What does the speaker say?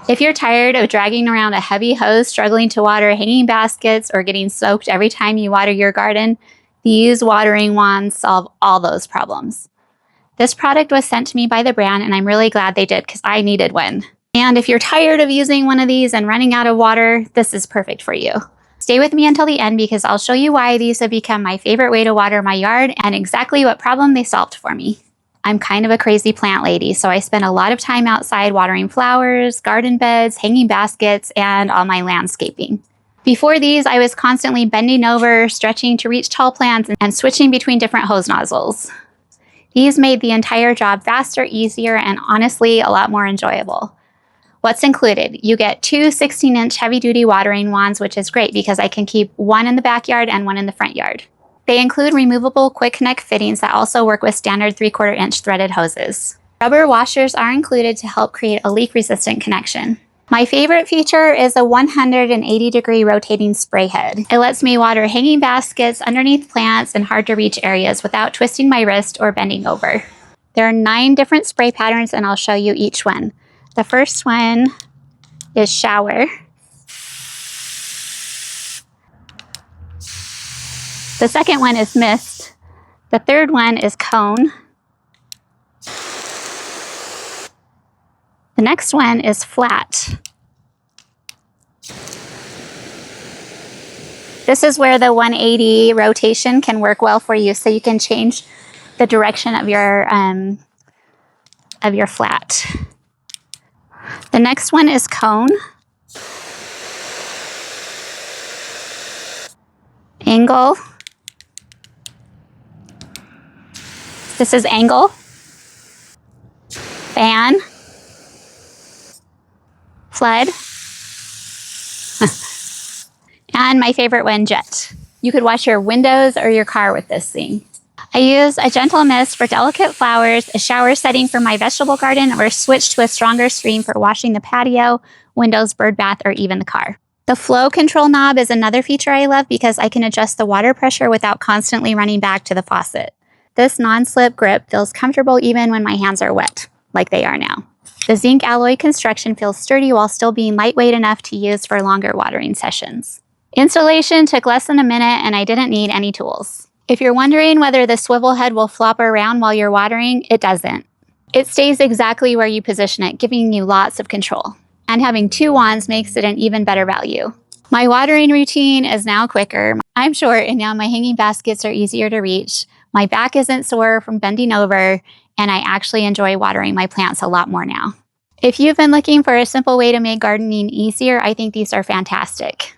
If you're tired of dragging around a heavy hose, struggling to water hanging baskets, or getting soaked every time you water your garden, these watering wands solve all those problems. This product was sent to me by the brand, and I'm really glad they did because I needed one. And if you're tired of using one of these and running out of water, this is perfect for you. Stay with me until the end because I'll show you why these have become my favorite way to water my yard and exactly what problem they solved for me. I'm kind of a crazy plant lady, so I spend a lot of time outside watering flowers, garden beds, hanging baskets, and all my landscaping. Before these, I was constantly bending over, stretching to reach tall plants, and switching between different hose nozzles. These made the entire job faster, easier, and honestly, a lot more enjoyable. What's included? You get two 16-inch heavy-duty watering wands, which is great because I can keep one in the backyard and one in the front yard. They include removable quick connect fittings that also work with standard 3/4-inch threaded hoses. Rubber washers are included to help create a leak-resistant connection. My favorite feature is a 180-degree rotating spray head. It lets me water hanging baskets, underneath plants, and hard-to-reach areas without twisting my wrist or bending over. There are 9 different spray patterns, and I'll show you each one. The first one is shower. The second one is mist. The third one is cone. The next one is flat. This is where the 180 rotation can work well for you, so you can change the direction of your flat. The next one is cone. Angle. This is angle. Fan. Flood. And my favorite one, jet. You could wash your windows or your car with this thing. I use a gentle mist for delicate flowers, a shower setting for my vegetable garden, or switch to a stronger stream for washing the patio, windows, bird bath, or even the car. The flow control knob is another feature I love because I can adjust the water pressure without constantly running back to the faucet. This non-slip grip feels comfortable even when my hands are wet, like they are now. The zinc alloy construction feels sturdy while still being lightweight enough to use for longer watering sessions. Installation took less than a minute and I didn't need any tools. If you're wondering whether the swivel head will flop around while you're watering, it doesn't. It stays exactly where you position it, giving you lots of control. And having 2 wands makes it an even better value. My watering routine is now quicker. I'm short and now my hanging baskets are easier to reach. My back isn't sore from bending over, and I actually enjoy watering my plants a lot more now. If you've been looking for a simple way to make gardening easier, I think these are fantastic.